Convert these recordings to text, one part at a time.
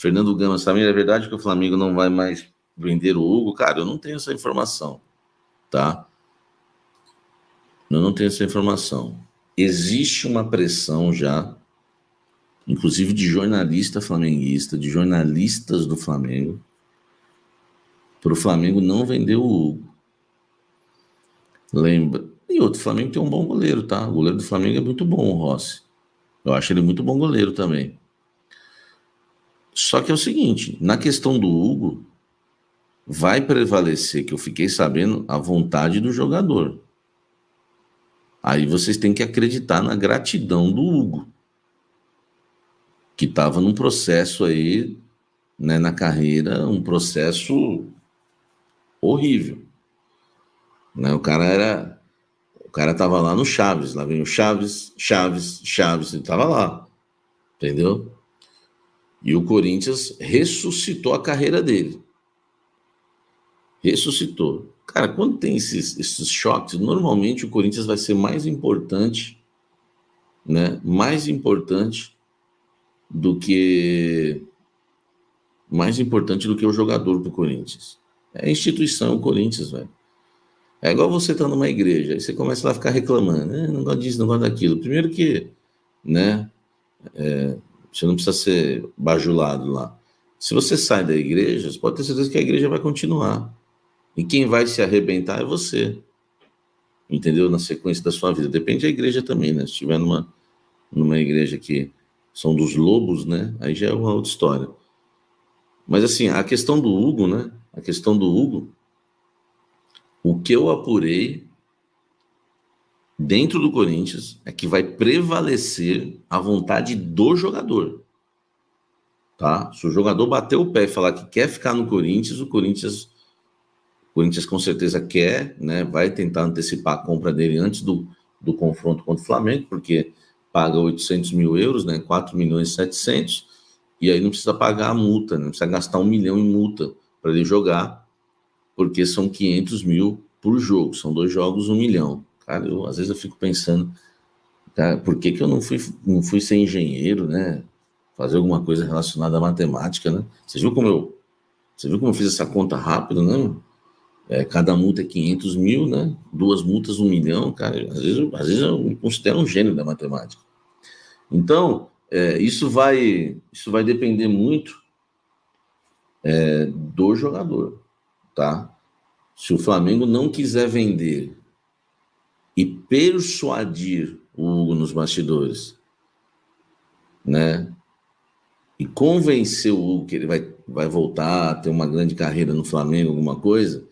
Fernando Gama, Samir, é verdade que o Flamengo não vai mais vender o Hugo? Cara, eu não tenho essa informação, tá? Eu não tenho essa informação. Existe uma pressão já, inclusive de jornalista flamenguista, de jornalistas do Flamengo, para o Flamengo não vender o Hugo. Lembra? E outro, o Flamengo tem um bom goleiro, tá? O goleiro do Flamengo é muito bom, o Rossi. Eu acho ele muito bom goleiro também. Só que é o seguinte, na questão do Hugo, vai prevalecer, que eu fiquei sabendo, a vontade do jogador. Aí vocês têm que acreditar na gratidão do Hugo, que estava num processo aí, né, na carreira, um processo horrível. Né? O cara estava lá no Chaves, lá vem o Chaves, ele estava lá, entendeu? E o Corinthians ressuscitou a carreira dele. Ressuscitou. Cara, quando tem esses choques, normalmente o Corinthians vai ser mais importante, né? Mais importante do que o jogador do Corinthians. É a instituição, o Corinthians, velho. É igual você estar numa igreja, aí você começa lá a ficar reclamando, não gosto disso, não gosto daquilo. Primeiro que, né, você não precisa ser bajulado lá. Se você sai da igreja, você pode ter certeza que a igreja vai continuar. E quem vai se arrebentar é você. Entendeu? Na sequência da sua vida. Depende da igreja também, né? Se estiver numa igreja que são dos lobos, né? Aí já é uma outra história. Mas assim, a questão do Hugo, né? A questão do Hugo, o que eu apurei dentro do Corinthians é que vai prevalecer a vontade do jogador. Tá? Se o jogador bater o pé e falar que quer ficar no Corinthians, o Corinthians com certeza quer, né? Vai tentar antecipar a compra dele antes do confronto contra o Flamengo, porque paga 800 mil euros, né? 4 milhões e 700, e aí não precisa pagar a multa, né? Não precisa gastar 1 milhão em multa para ele jogar, porque são 500 mil por jogo, são 2 jogos, 1 milhão. Cara, às vezes eu fico pensando, cara, por que eu não fui ser engenheiro, né? Fazer alguma coisa relacionada à matemática, né? Você viu como eu fiz essa conta rápido, né? Cada multa é 500 mil, né? 2 multas, 1 milhão, cara. Às vezes eu me considero um gênio da matemática. Então, isso vai depender muito do jogador, tá? Se o Flamengo não quiser vender e persuadir o Hugo nos bastidores, né? E convencer o Hugo que ele vai voltar a ter uma grande carreira no Flamengo, alguma coisa,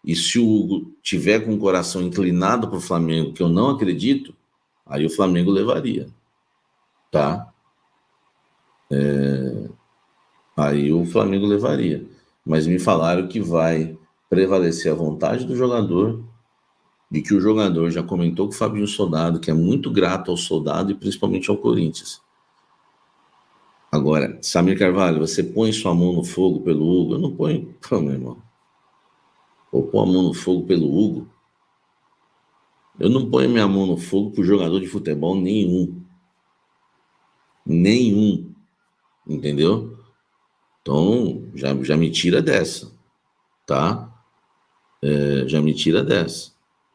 e se o Hugo tiver com o coração inclinado para o Flamengo, que eu não acredito, aí o Flamengo levaria, tá? Aí o Flamengo levaria. Mas me falaram que vai prevalecer a vontade do jogador, de que o jogador já comentou com o Fabinho Soldado, que é muito grato ao Soldado e principalmente ao Corinthians. Agora, Samir Carvalho, você põe sua mão no fogo pelo Hugo? Eu não ponho, meu irmão. Vou pôr a mão no fogo pelo Hugo. Eu não ponho minha mão no fogo por jogador de futebol nenhum. Nenhum. Entendeu? Então, já me tira dessa. Tá? Já me tira dessa.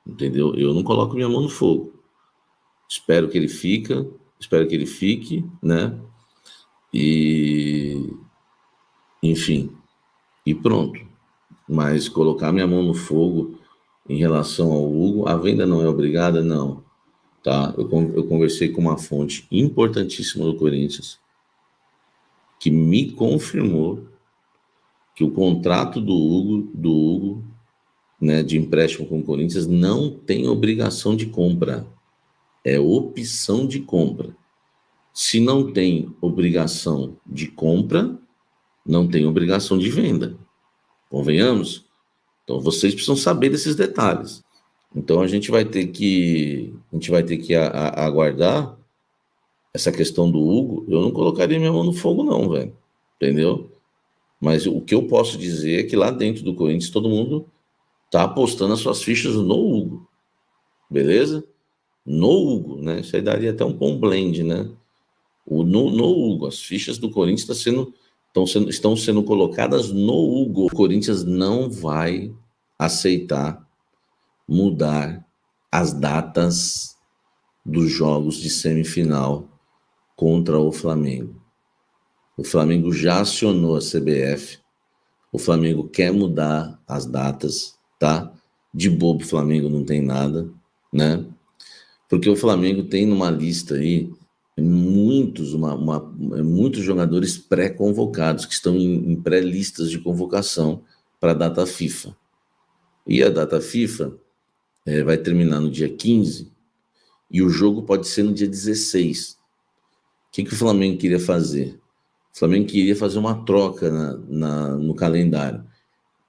Entendeu? Eu não coloco minha mão no fogo. Espero que ele fique, né? E, enfim, e pronto. Mas colocar minha mão no fogo em relação ao Hugo, a venda não é obrigada, não. Tá? Eu conversei com uma fonte importantíssima do Corinthians que me confirmou que o contrato do Hugo, né, de empréstimo com o Corinthians não tem obrigação de compra, é opção de compra. Se não tem obrigação de compra, não tem obrigação de venda. Convenhamos? Então vocês precisam saber desses detalhes. Então a gente vai ter que aguardar essa questão do Hugo. Eu não colocaria minha mão no fogo não, velho. Entendeu? Mas o que eu posso dizer é que lá dentro do Corinthians todo mundo tá apostando as suas fichas no Hugo. Beleza? No Hugo, né? Isso aí daria até um bom blend, né? No Hugo, as fichas do Corinthians estão sendo colocadas no Hugo. O Corinthians não vai aceitar mudar as datas dos jogos de semifinal contra o Flamengo. O Flamengo já acionou a CBF, o Flamengo quer mudar as datas, tá? De bobo o Flamengo não tem nada, né? Porque o Flamengo tem numa lista aí muitos jogadores pré-convocados, que estão em pré-listas de convocação para a data FIFA. E a data FIFA vai terminar no dia 15 e o jogo pode ser no dia 16. O que o Flamengo queria fazer? O Flamengo queria fazer uma troca no calendário.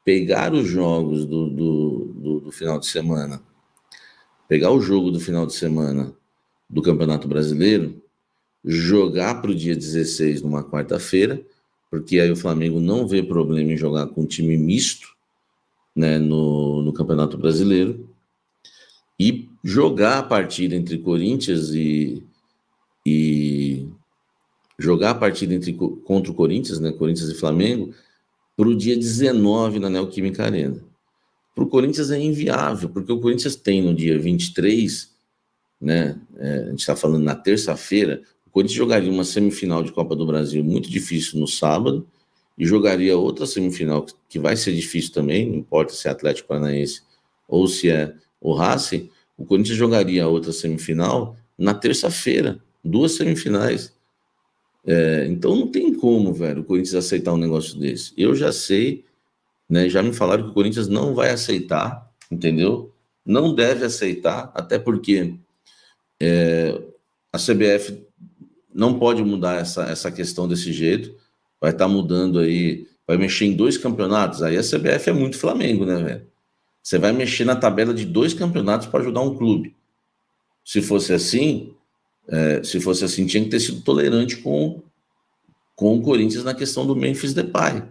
Pegar os jogos do final de semana, pegar o jogo do final de semana do Campeonato Brasileiro, jogar para o dia 16 numa quarta-feira, porque aí o Flamengo não vê problema em jogar com um time misto, né, no Campeonato Brasileiro, e jogar a partida entre Corinthians jogar a partida contra o Corinthians, né, Corinthians e Flamengo, para o dia 19 na Neoquímica Arena. Para o Corinthians é inviável, porque o Corinthians tem no dia 23, né, a gente está falando na terça-feira, o Corinthians jogaria uma semifinal de Copa do Brasil muito difícil no sábado e jogaria outra semifinal que vai ser difícil também, não importa se é Atlético Paranaense ou se é o Racing, o Corinthians jogaria outra semifinal na terça-feira, 2 semifinais. Então não tem como, velho, o Corinthians aceitar um negócio desse. Eu já sei, né, já me falaram que o Corinthians não vai aceitar, entendeu? Não deve aceitar, até porque a CBF não pode mudar essa questão desse jeito, vai estar mudando aí, vai mexer em 2 campeonatos, aí a CBF é muito Flamengo, né, velho? Você vai mexer na tabela de 2 campeonatos para ajudar um clube. Se fosse assim, tinha que ter sido tolerante com o Corinthians na questão do Memphis Depay.